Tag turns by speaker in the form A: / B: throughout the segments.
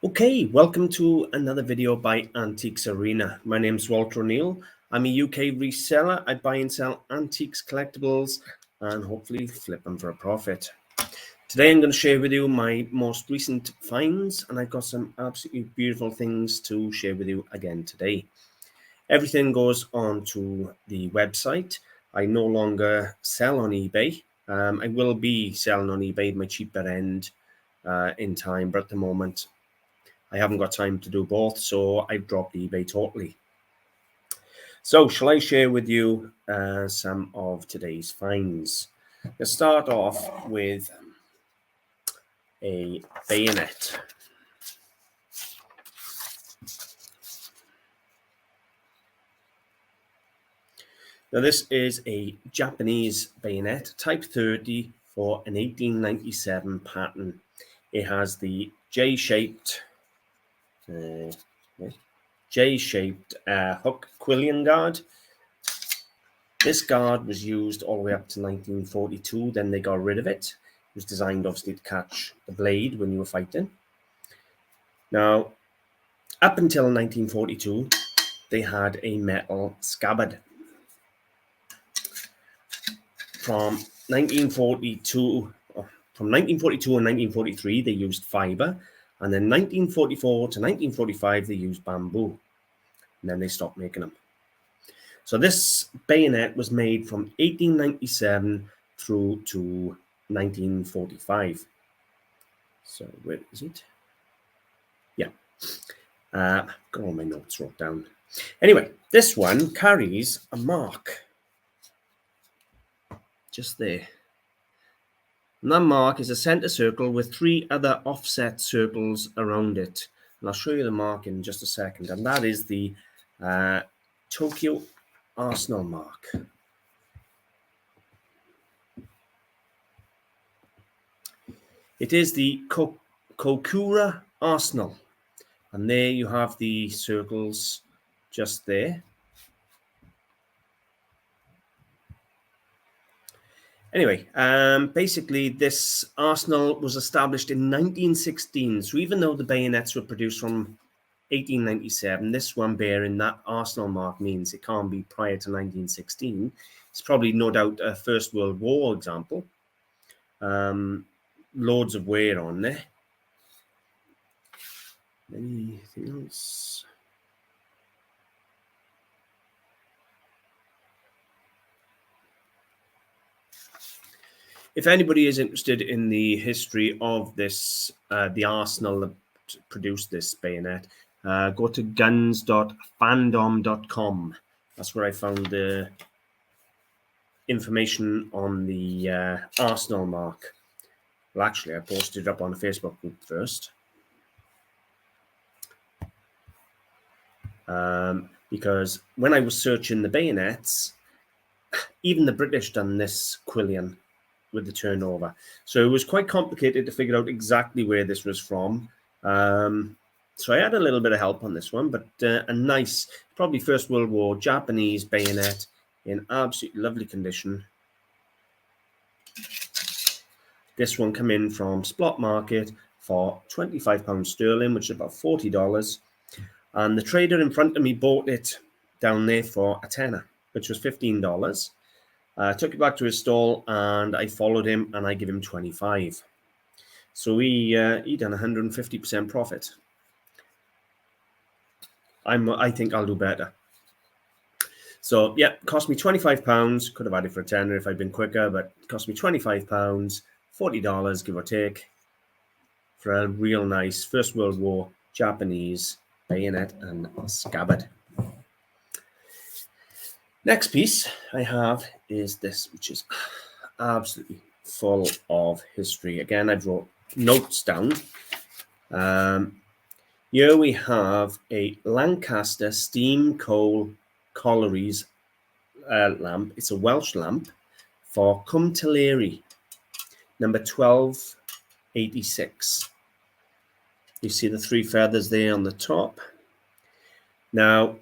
A: Okay, welcome to another video by Antiques Arena. My name is Walter O'Neill. I'm a UK reseller. I buy and sell antiques, collectibles, and hopefully flip them for a profit. Today I'm going to share with you my most recent finds, and I've got some absolutely beautiful things to share with you again today. Everything goes onto the website. I no longer sell on eBay. I will be selling on eBay, my cheaper end in time, but at the moment I haven't got time to do both, so I've dropped eBay totally. So shall I share with you some of today's finds? Let's start off with a bayonet. Now this is a Japanese bayonet, type 30 for an 1897 pattern. It has the J-shaped hook quillion guard. This guard was used all the way up to 1942, then they got rid of it. It was designed obviously to catch the blade when you were fighting. Now, up until 1942, they had a metal scabbard. From 1942 and 1943, they used fiber, and then 1944 to 1945, they used bamboo, and then they stopped making them. So this bayonet was made from 1897 through to 1945. So where is it? Yeah. Got all my notes wrote down. Anyway, this one carries a mark. Just there. And that mark is a center circle with 3 other offset circles around it. And I'll show you the mark in just a second. And that is the Tokyo Arsenal mark. It is the Kokura Arsenal, and there you have the circles just there. Anyway, basically this arsenal was established in 1916, so even though the bayonets were produced from 1897, this one bearing that arsenal mark means it can't be prior to 1916. It's probably no doubt a First World War example. Loads of wear on there. Anything else? If anybody is interested in the history of this, the arsenal that produced this bayonet, go to guns.fandom.com. That's where I found the information on the arsenal mark. Well, actually, I posted it up on a Facebook group first. Because when I was searching the bayonets, even the British done this quillion with the turnover. So it was quite complicated to figure out exactly where this was from. So I had a little bit of help on this one, but a nice, probably First World War Japanese bayonet in absolutely lovely condition. This one came in from Splott Market for £25 sterling, which is about $40. And the trader in front of me bought it down there for a tenner, which was $15. I took it back to his stall and I followed him and I give him 25. So he done 150% profit. I think I'll do better. So yeah, cost me £25. Could have had it for a tenner if I'd been quicker, but it cost me £25, $40 give or take, for a real nice First World War Japanese bayonet and scabbard. Next piece I have is this, which is absolutely full of history. Again, I wrote notes down. Here we have a Lancaster steam coal collieries lamp. It's a Welsh lamp for Cwmtillery, number 1286. You see the 3 feathers there on the top. Now,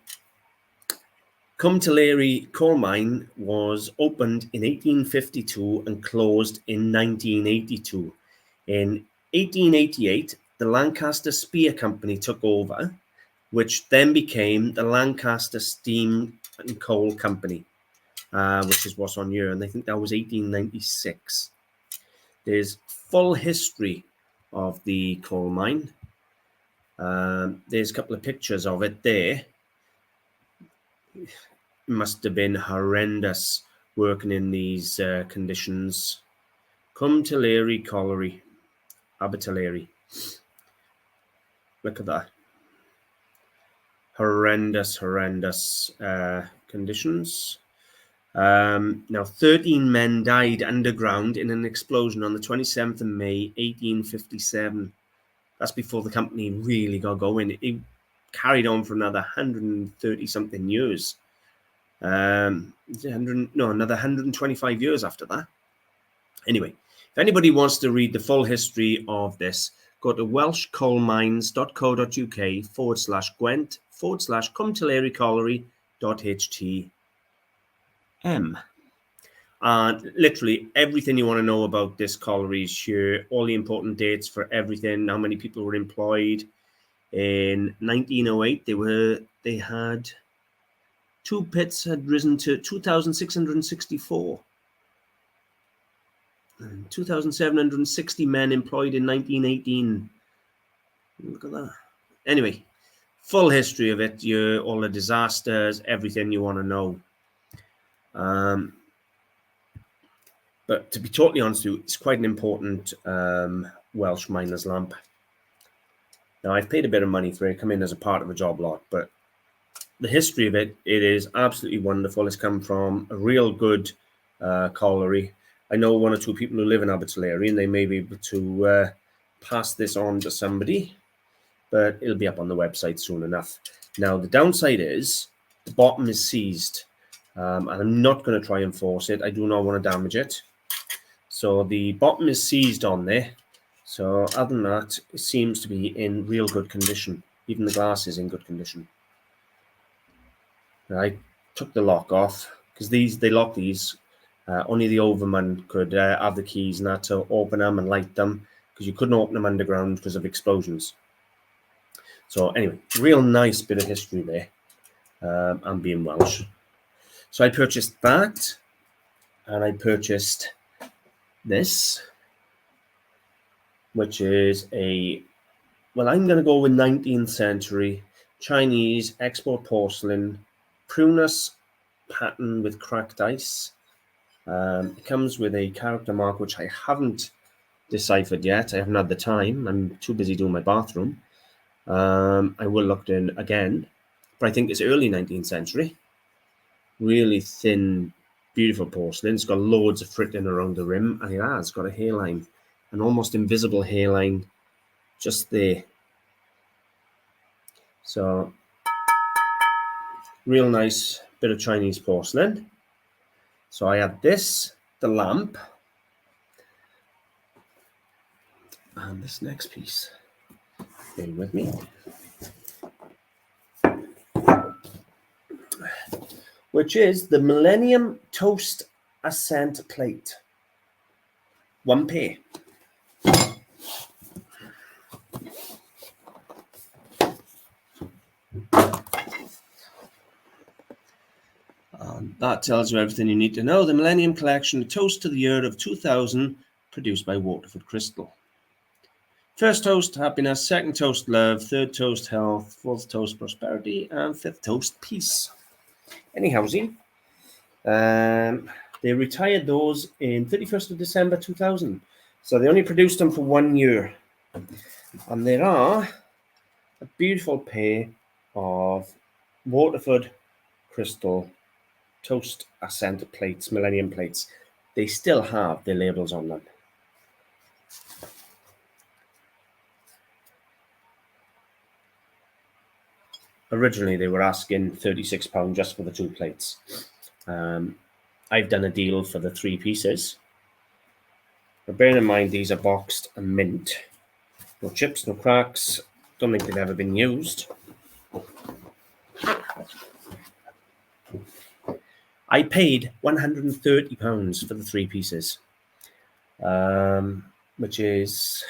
A: Cwmtillery coal mine was opened in 1852 and closed in 1982. In 1888, the Lancaster Spear Company took over, which then became the Lancaster Steam and Coal Company, which is what's on here, and I think that was 1896. There's full history of the coal mine. There's a couple of pictures of it there. It must have been horrendous working in these conditions. Cumtillery Colliery, Abertillery. Look at that. Horrendous conditions. Now, 13 men died underground in an explosion on the 27th of May, 1857. That's before the company really got going. It carried on for another 130-something years. Another 125 years after that. Anyway, if anybody wants to read the full history of this, go to welshcoalmines.co.uk/Gwent/Cumtillery and literally everything you want to know about this colliery is here. All the important dates for everything, how many people were employed. In 1908, they had 2 pits had risen to 2,664. 2,760 men employed in 1918. Look at that. Anyway, full history of it, all the disasters, everything you want to know. But to be totally honest with you, it's quite an important Welsh miner's lamp. Now, I've paid a bit of money for it, come in as a part of a job lot, but the history of it, it is absolutely wonderful. It's come from a real good colliery. I know 1 or 2 people who live in Abertillery, and they may be able to pass this on to somebody, but it'll be up on the website soon enough. Now, the downside is the bottom is seized, and I'm not going to try and force it. I do not want to damage it. So the bottom is seized on there. So other than that, it seems to be in real good condition. Even the glass is in good condition. I took the lock off because they lock these. Only the overman could have the keys and that to open them and light them, because you couldn't open them underground because of explosions. So anyway, real nice bit of history there. I'm being Welsh. So I purchased that, and I purchased this, which is I'm going to go with 19th century Chinese export porcelain prunus pattern with cracked ice. It comes with a character mark, which I haven't deciphered yet. I haven't had the time. I'm too busy doing my bathroom. I will look in again, but I think it's early 19th century. Really thin, beautiful porcelain. It's got loads of fritting around the rim, and it has got a hairline, an almost invisible hairline just there. So, real nice bit of Chinese porcelain. So I have this, the lamp, and this next piece. Bear with me. Which is the Millennium Toast Ascent Plate. 1 pair. That tells you everything you need to know. The Millennium Collection, a toast to the year of 2000, produced by Waterford Crystal. First toast, happiness. Second toast, love. Third toast, health. Fourth toast, prosperity. And fifth toast, peace. Anyhow, they retired those in 31st of December 2000. So they only produced them for 1 year. And there are a beautiful pair of Waterford Crystal Toast Ascent plates, Millennium plates. They still have their labels on them. Originally, they were asking £36 just for the 2 plates. I've done a deal for the 3 pieces. But bearing in mind, these are boxed and mint. No chips, no cracks. Don't think they've ever been used. I paid £130 for the 3 pieces, which is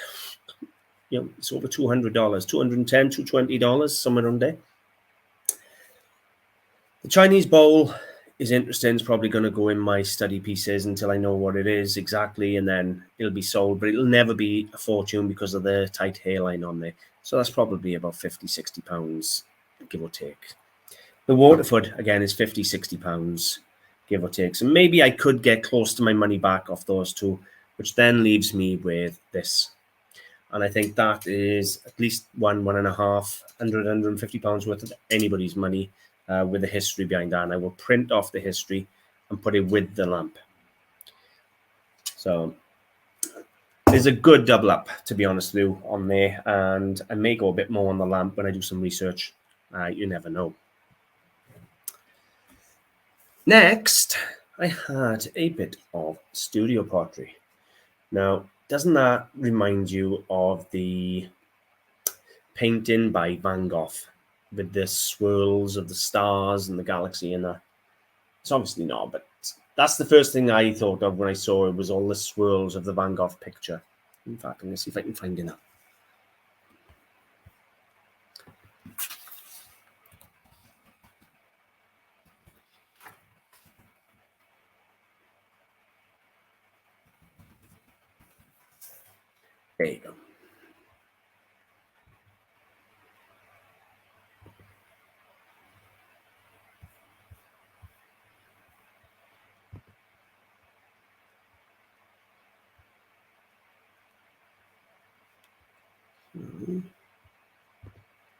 A: it's over $200, $210, $220, somewhere around there. The Chinese bowl is interesting. It's probably going to go in my study pieces until I know what it is exactly, and then it'll be sold, but it'll never be a fortune because of the tight hairline on there. So that's probably about £50-60, give or take. The Waterford, again, is £50-60, give or take. So maybe I could get close to my money back off those two, which then leaves me with this. And I think that is at least £150 worth of anybody's money with the history behind that. And I will print off the history and put it with the lamp. So there's a good double up, to be honest with you, on there. And I may go a bit more on the lamp when I do some research. You never know. Next, I had a bit of studio pottery. Now, doesn't that remind you of the painting by Van Gogh with the swirls of the stars and the galaxy and that? It's obviously not, but that's the first thing I thought of when I saw it, was all the swirls of the Van Gogh picture. In fact, I'm going to see if I can find it now. There you go.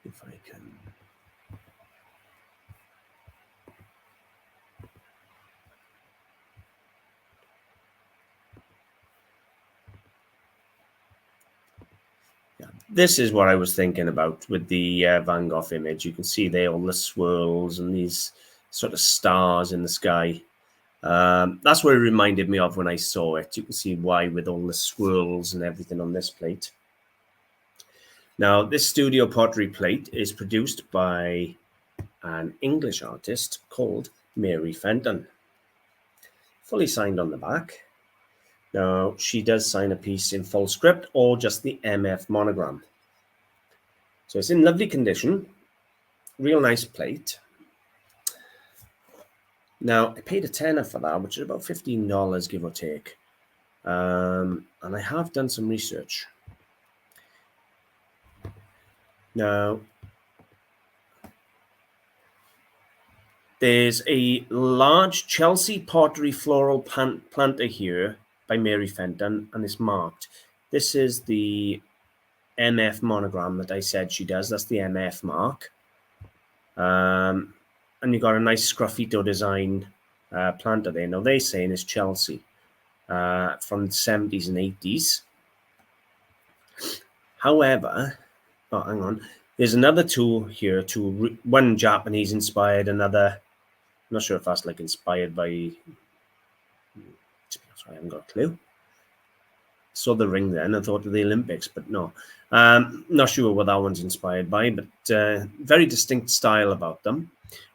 A: If I can. Yeah, this is what I was thinking about with the Van Gogh image. You can see there all the swirls and these sort of stars in the sky. That's what it reminded me of when I saw it. You can see why, with all the swirls and everything on this plate. Now, this studio pottery plate is produced by an English artist called Mary Fenton. Fully signed on the back. Now, she does sign a piece in full script or just the MF monogram. So it's in lovely condition. Real nice plate. Now, I paid a tenner for that, which is about $15, give or take. And I have done some research. Now, there's a large Chelsea pottery floral planter here by Mary Fenton, and it's marked. This is the MF monogram that I said she does. That's the MF mark. And you've got a nice Sgraffito design planter there. Now, they're saying it's Chelsea from the 70s and 80s. However, oh, hang on. There's another two here, one Japanese inspired, another, I'm not sure if that's like inspired by, sorry, I haven't got a clue. Saw the ring then, I thought of the Olympics, but no. Not sure what that one's inspired by, but very distinct style about them.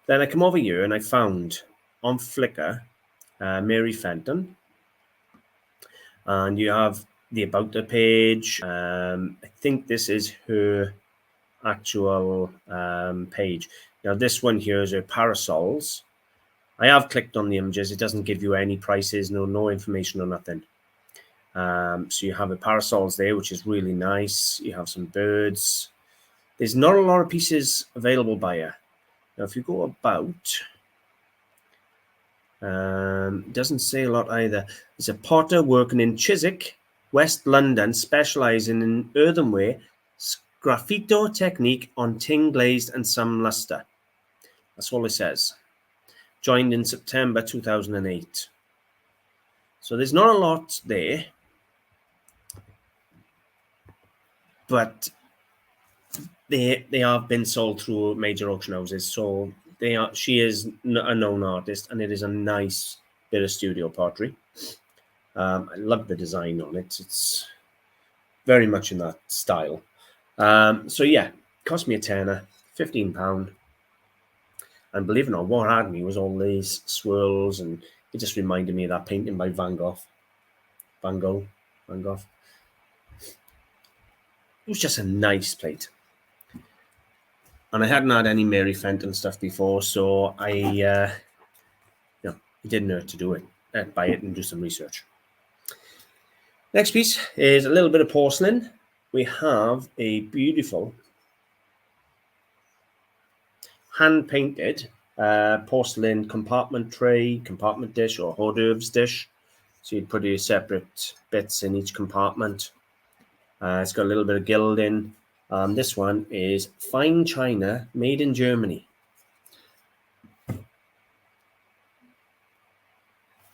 A: Then I come over here and I found on Flickr Mary Fenton, and you have the About Her page. I think this is her actual page. Now, this one here is her parasols. I have clicked on the images. It doesn't give you any prices, no information or nothing. So you have the parasols there, which is really nice. You have some birds. There's not a lot of pieces available by her. Now, if you go about, it doesn't say a lot either. There's a potter working in Chiswick, West London, specialising in earthenware, Sgraffito technique on tin glazed and some luster. That's all it says. Joined in September 2008. So there's not a lot there, but they have been sold through major auction houses. So she is a known artist, and it is a nice bit of studio pottery. I love the design on it. It's very much in that style. So yeah, cost me a tenner, £15. And believe it or not, what had me was all these swirls, and it just reminded me of that painting by Van Gogh. It was just a nice plate. And I hadn't had any Mary Fenton stuff before, so I it didn't hurt to do it, buy it and do some research. Next piece is a little bit of porcelain. We have a beautiful hand-painted porcelain compartment tray, compartment dish, or hors d'oeuvres dish. So you'd put your separate bits in each compartment. It's got a little bit of gilding. This one is fine china, made in Germany.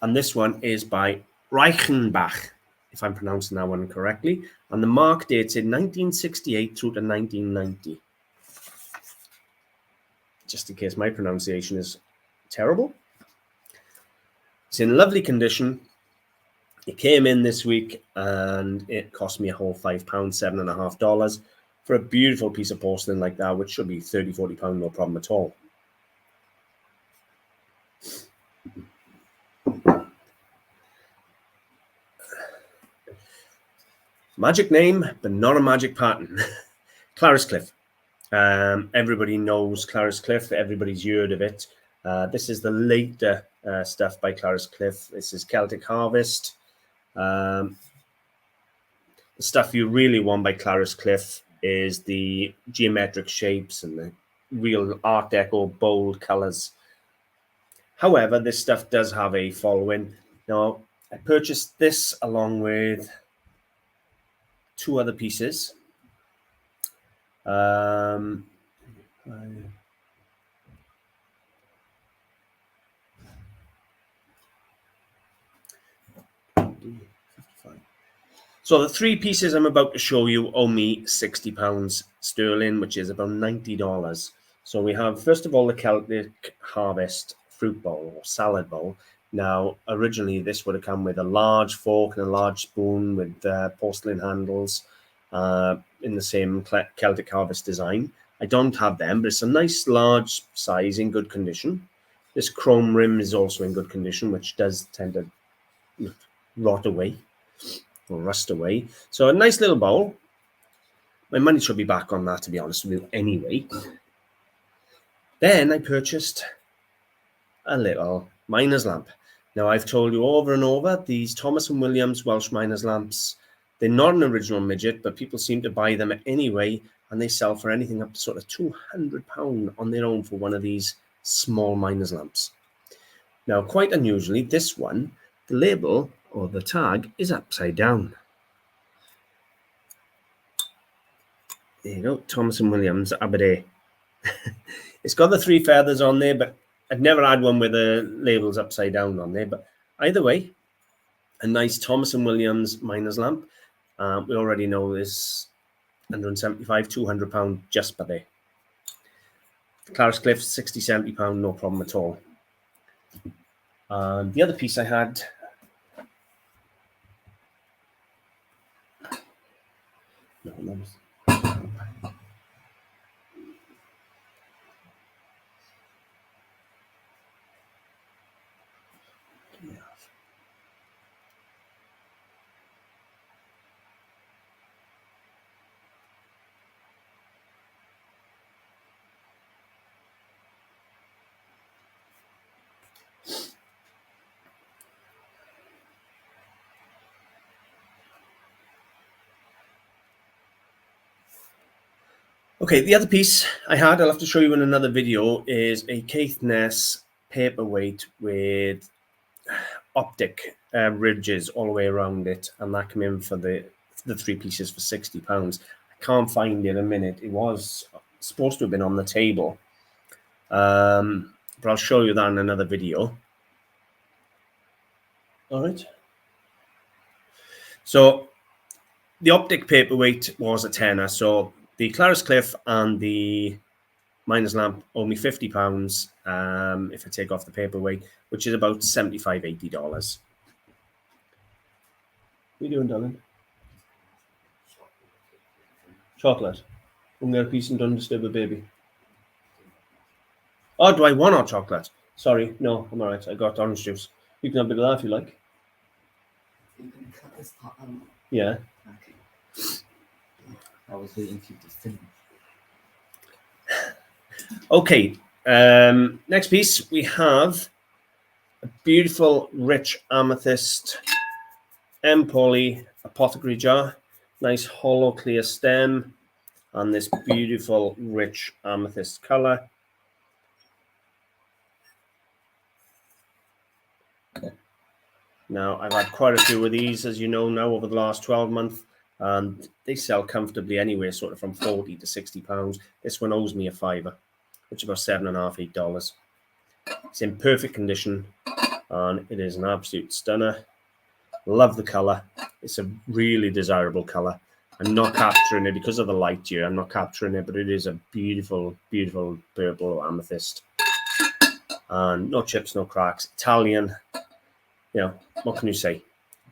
A: And this one is by Reichenbach, if I'm pronouncing that one correctly. And the mark dates in 1968 through to 1990. Just in case my pronunciation is terrible. It's in lovely condition. It came in this week and it cost me a whole £5, $7.50 for a beautiful piece of porcelain like that, which should be £30, £40, no problem at all. Magic name, but not a magic pattern. Clariscliffe. Everybody knows Clariscliffe. Everybody's heard of it. This is the later stuff by Clariscliffe. This is Celtic Harvest. The stuff you really want by Clariscliffe is the geometric shapes and the real Art Deco bold colors. However, this stuff does have a following. Now, I purchased this along with 2 other pieces. So the 3 pieces I'm about to show you owe me £60 sterling, which is about $90. So we have, first of all, the Celtic Harvest fruit bowl or salad bowl. Now, originally, this would have come with a large fork and a large spoon with porcelain handles in the same Celtic Harvest design. I don't have them, but it's a nice large size in good condition. This chrome rim is also in good condition, which does tend to rot away or rust away. So a nice little bowl. My money should be back on that, to be honest with you, anyway. Then I purchased a little miner's lamp. Now, I've told you over and over, these Thomas & Williams Welsh miner's lamps, they're not an original midget, but people seem to buy them anyway, and they sell for anything up to sort of £200 on their own for one of these small miner's lamps. Now, quite unusually, this one, the label or the tag is upside down. There you go, Thomas & Williams, Aberdeen. It's got the 3 feathers on there, but I've never had one with the labels upside down on there. But either way, a nice Thomas & Williams miner's lamp. We already know this, £175, £200 just by there. Clariscliffe, £60, £70, no problem at all. The other piece I had, okay, the other piece I had, I'll have to show you in another video, is a Caithness paperweight with optic ridges all the way around it, and that came in for the 3 pieces for £60. I can't find it in a minute. It was supposed to have been on the table, but I'll show you that in another video. All right. So the optic paperweight was a tenner. So the Clariscliffe and the miner's lamp owe me £50 if I take off the paperweight, which is about $75, $80. What are you doing, darling? Chocolate. I'm going to get a piece and don't disturb the baby. Oh, do I want hot chocolate? Sorry, no, I'm all right. I got orange juice. You can have a bit of that if you like.
B: You can cut this part out.
A: Yeah.
B: Okay. I was waiting for you to finish.
A: Okay, next piece we have a beautiful rich amethyst poly apothecary jar, nice hollow clear stem, and this beautiful rich amethyst color. Now, I've had quite a few of these, as you know, now over the last 12 months, and they sell comfortably anywhere, sort of from 40 to 60 pounds. This one owes me a fiver, which is about $7.50, $8. It's in perfect condition, and it is an absolute stunner. Love the color. It's a really desirable color. I'm not capturing it because of the light here. I'm not capturing it, but it is a beautiful, beautiful purple amethyst. And no chips, no cracks. Italian. You know, what can you say?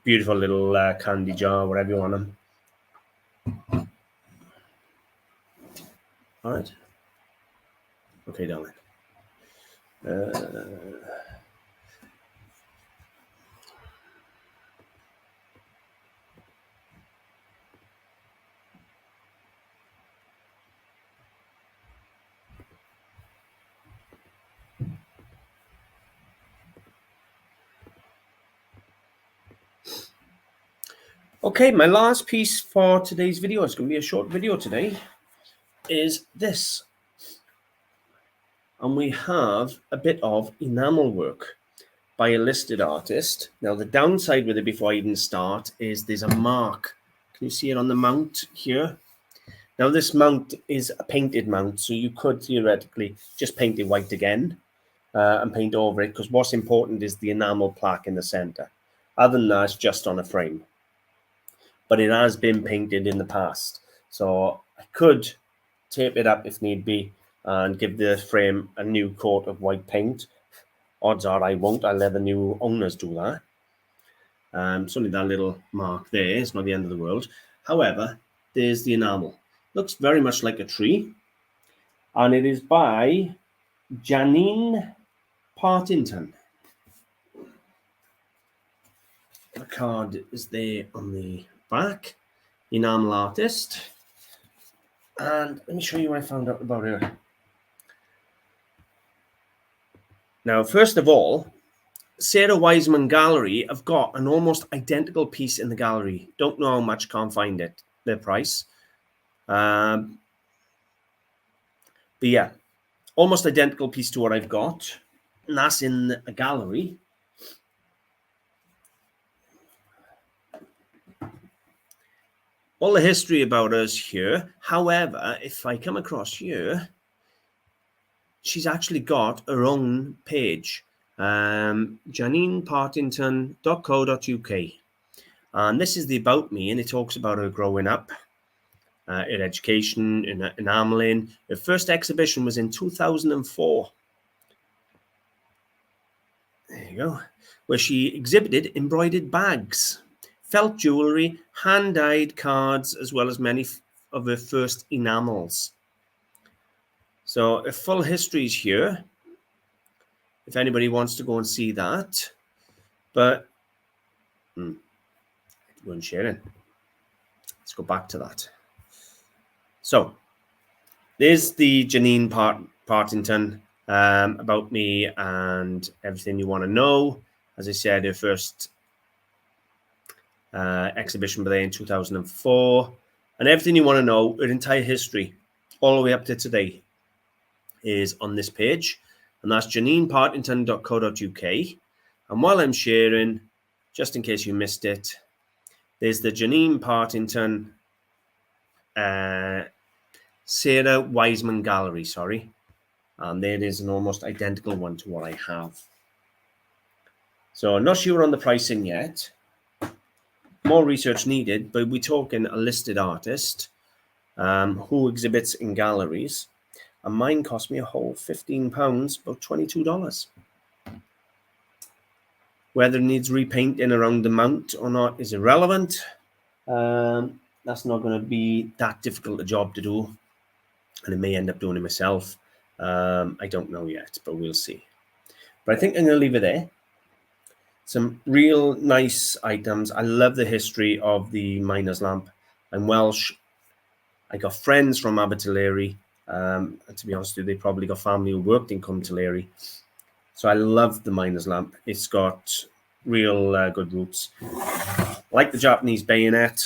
A: Beautiful little candy jar, whatever you want them. All right. Okay, darling. Okay, my last piece for today's video, it's going to be a short video today, is this. And we have a bit of enamel work by a listed artist. Now, the downside with it before I even start is there's a mark. Can you see it on the mount here? Now, this mount is a painted mount, so you could theoretically just paint it white again and paint over it, because what's important is the enamel plaque in the center. Other than that, it's just on a frame. But it has been painted in the past. So I could tape it up if need be and give the frame a new coat of white paint. Odds are I won't. I'll let the new owners do that. It's only that little mark there. It's not the end of the world. However, there's the enamel. Looks very much like a tree. And it is by Janine Partington. The card is there on the back. Enamel artist. And let me show you what I found out about her. Now, first of all, Sarah Wiseman Gallery have got an almost identical piece in the gallery. Don't know how much, can't find it, their price. But yeah, almost identical piece to what I've got. And that's in a gallery. All the history about us here. However, if I come across here, she's actually got her own page, janinepartington.co.uk. And this is the About Me, and it talks about her growing up, her education, in enameling. Her first exhibition was in 2004. There you go. Where she exhibited embroidered bags, felt jewellery, hand-dyed cards, as well as many of her first enamels. So a full history is here, if anybody wants to go and see that. But we're sharing. Let's go back to that. So there's the Janine Partington, About Me and everything you want to know. As I said, her first exhibition by there in 2004. And everything you want to know, her entire history, all the way up to today, is on this page. And that's janinepartington.co.uk. And while I'm sharing, just in case you missed it, there's the Janine Partington Sarah Wiseman Gallery, sorry. And there is an almost identical one to what I have. So I'm not sure on the pricing yet. More research needed, but we're talking a listed artist who exhibits in galleries. And mine cost me a whole £15, about $22. Whether it needs repainting around the mount or not is irrelevant. That's not going to be that difficult a job to do. And I may end up doing it myself. I don't know yet, but we'll see. But I think I'm going to leave it there. Some real nice items. I love the history of the miner's lamp. I'm Welsh. I got friends from Abertillery. And to be honest with you, they probably got family who worked in Cumtillery. So I love the miner's lamp. It's got real good roots. Like the Japanese bayonet,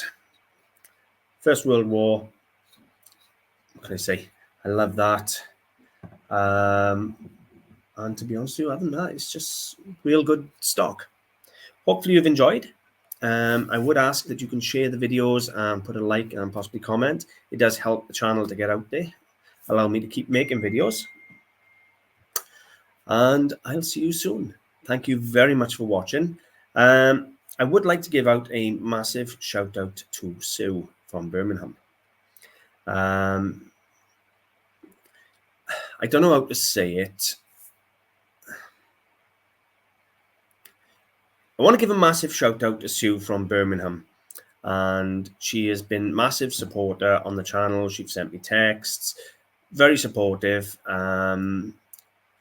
A: First World War. What can I say? I love that. And to be honest with you, other than that, it's just real good stock. Hopefully you've enjoyed. I would ask that you can share the videos and put a like and possibly comment. It does help the channel to get out there, allow me to keep making videos. And I'll see you soon. Thank you very much for watching. I would like to give out a massive shout out to Sue from Birmingham. I don't know how to say it. I want to give a massive shout out to Sue from Birmingham. And she has been massive supporter on the channel. She's sent me texts, very supportive,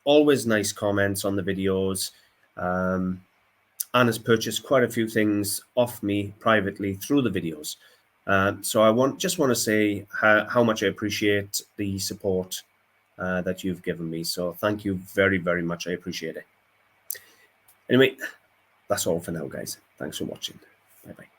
A: always nice comments on the videos, and has purchased quite a few things off me privately through the videos. So I just want to say how much I appreciate the support that you've given me. So thank you very, very much. I appreciate it. Anyway, that's all for now, guys. Thanks for watching. Bye-bye.